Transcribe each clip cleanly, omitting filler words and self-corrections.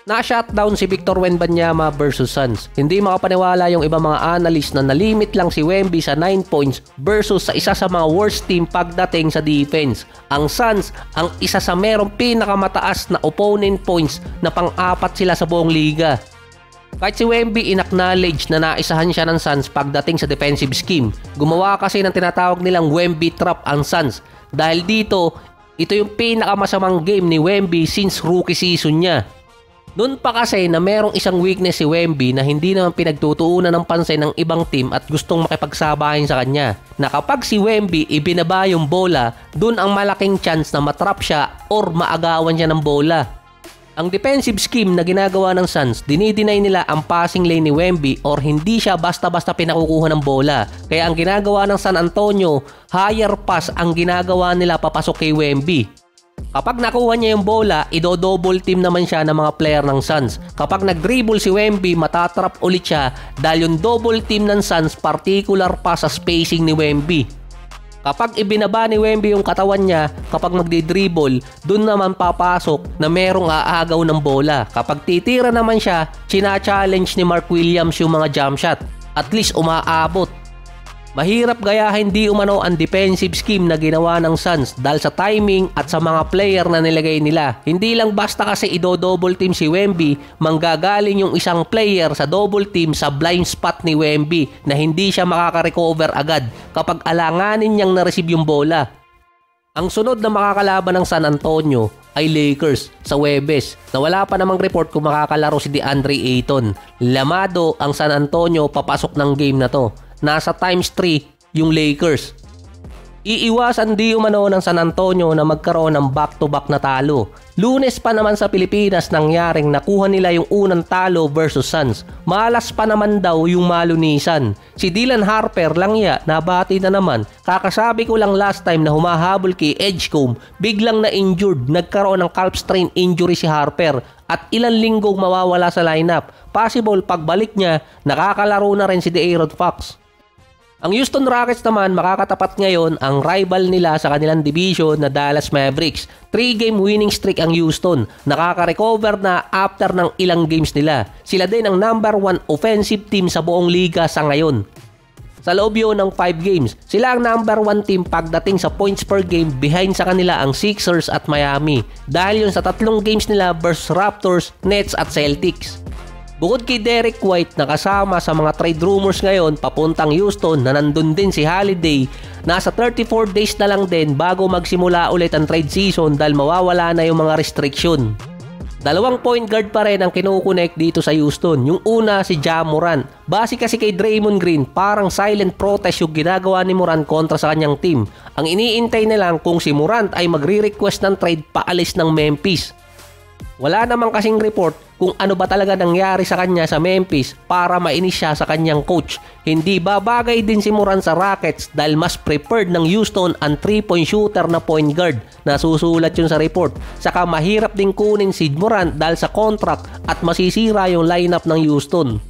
Na-shutdown si Victor Wembanyama versus Suns. Hindi makapaniwala yung ibang mga analyst na nalimit lang si Wemby sa 9 points versus sa isa sa mga worst team pagdating sa defense. Ang Suns ang isa sa merong pinakamataas na opponent points na pang-apat sila sa buong liga. Kahit si Wemby in-acknowledge na naisahan siya ng Suns pagdating sa defensive scheme. Gumawa kasi ng tinatawag nilang Wemby trap ang Suns. Dahil dito, ito yung pinakamasamang game ni Wemby since rookie season niya. Noon pa kasi na merong isang weakness si Wemby na hindi naman pinagtutuunan ng pansin ng ibang team at gustong makipagsabahin sa kanya. Na kapag si Wemby ibinaba yung bola, dun ang malaking chance na matrap siya or maagawan siya ng bola. Ang defensive scheme na ginagawa ng Suns, dinideny nila ang passing lane ni Wemby or hindi siya basta-basta pinakukuha ng bola. Kaya ang ginagawa ng San Antonio, higher pass ang ginagawa nila papasok kay Wemby. Kapag nakuha niya yung bola, ido-double team naman siya ng mga player ng Suns. Kapag nag-dribble si Wemby, matatrap ulit siya dahil yung double team ng Suns particular pa sa spacing ni Wemby. Kapag ibinaba ni Wemby yung katawan niya, kapag magdi-dribble, dun naman papasok na merong aagaw ng bola. Kapag titira naman siya, china-challenge ni Mark Williams yung mga jump shot. At least umaabot. Mahirap gayahin di umano ang defensive scheme na ginawa ng Suns dahil sa timing at sa mga player na nilagay nila. Hindi lang basta kasi ido-double team si Wemby, manggagaling yung isang player sa double team sa blind spot ni Wemby na hindi siya makaka-recover agad kapag alanganin niyang na-receive yung bola. Ang sunod na makakalaban ng San Antonio ay Lakers sa Webes na wala pa namang report kung makakalaro si DeAndre Ayton. Lamado ang San Antonio papasok ng game na to. Nasa times 3 yung Lakers. Iiwasan di umano ng San Antonio na magkaroon ng back-to-back na talo. Lunes pa naman sa Pilipinas nangyaring nakuha nila yung unang talo versus Suns. Malas pa naman daw yung malunisan. Si Dylan Harper langya nabati na naman. Kakasabi ko lang last time na humahabol kay Edgecombe, biglang na injured, nagkaroon ng calf strain injury si Harper at ilang linggong mawawala sa lineup. Possible pagbalik niya, nakakalaro na rin si De'Aaron Fox. Ang Houston Rockets naman makakatapat ngayon ang rival nila sa kanilang division na Dallas Mavericks. 3-game winning streak ang Houston. Nakaka-recover na after ng ilang games nila. Sila din ang number 1 offensive team sa buong liga sa ngayon. Sa loob yun ng 5 games, sila ang number 1 team pagdating sa points per game, behind sa kanila ang Sixers at Miami. Dahil yun sa 3 games nila versus Raptors, Nets at Celtics. Bukod kay Derek White na kasama sa mga trade rumors ngayon papuntang Houston na nandun din si Holiday, nasa 34 days na lang din bago magsimula ulit ang trade season dahil mawawala na yung mga restriction. 2 point guard pa rin ang kinukonek dito sa Houston. Yung una si Ja Morant. Base kasi kay Draymond Green, parang silent protest yung ginagawa ni Morant kontra sa kanyang team. Ang iniintay na lang kung si Morant ay magre-request ng trade paalis ng Memphis. Wala namang kasing report kung ano ba talaga nangyari sa kanya sa Memphis para mainis siya sa kanyang coach. Hindi babagay din si Morant sa Rockets dahil mas preferred ng Houston ang 3-point shooter na point guard. Nasusulat yun sa report. Saka mahirap din kunin si Morant dahil sa contract at masisira yung lineup ng Houston.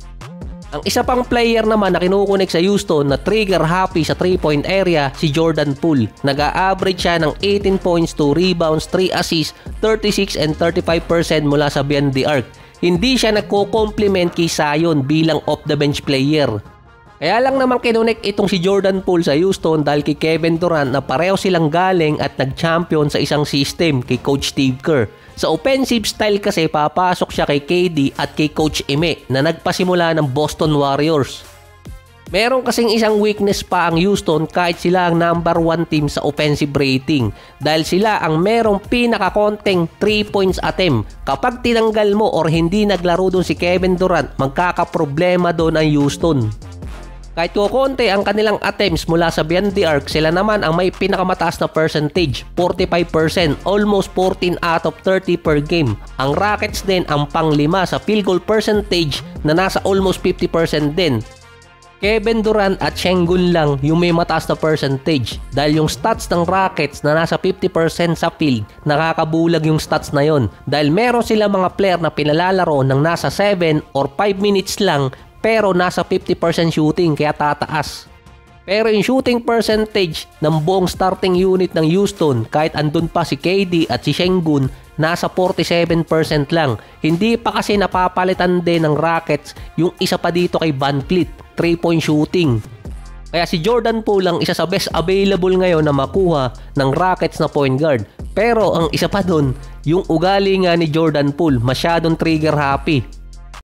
Ang isa pang player naman na kinukunik sa Houston na trigger happy sa 3-point area si Jordan Poole. Nag-a-average siya ng 18 points, 2 rebounds, 3 assists, 36 and 35% mula sa beyond the arc. Hindi siya nagko-compliment kay Zion bilang off-the-bench player. Kaya lang naman kinunik itong si Jordan Poole sa Houston dahil kay Kevin Durant na pareho silang galing at nag-champion sa isang system kay Coach Steve Kerr. Sa offensive style kasi papasok siya kay KD at kay Coach Ime na nagpasimula ng Boston Warriors. Meron kasing isang weakness pa ang Houston kahit sila ang number 1 team sa offensive rating dahil sila ang merong pinakakonteng 3 points attempt. Kapag tinanggal mo or hindi naglaro doon si Kevin Durant, magkakaproblema doon ang Houston. Kahit kukonti ang kanilang attempts mula sa beyond the arc, sila naman ang may pinakamataas na percentage, 45%, almost 14 out of 30 per game. Ang Rockets din ang pang-5 sa field goal percentage na nasa almost 50% din. Kevin Durant at Sengun lang yung may mataas na percentage dahil yung stats ng Rockets na nasa 50% sa field, nakakabulag yung stats na yon dahil meron sila mga player na pinalalaro ng nasa 7 or 5 minutes lang pero nasa 50% shooting kaya tataas. Pero yung shooting percentage ng buong starting unit ng Houston, kahit andun pa si KD at si Sengun, nasa 47% lang. Hindi pa kasi napapalitan din ng Rockets yung isa pa dito kay VanVleet, 3-point shooting. Kaya si Jordan Poole ang isa sa best available ngayon na makuha ng Rockets na point guard. Pero ang isa pa dun, yung ugali nga ni Jordan Poole, masyadong trigger happy.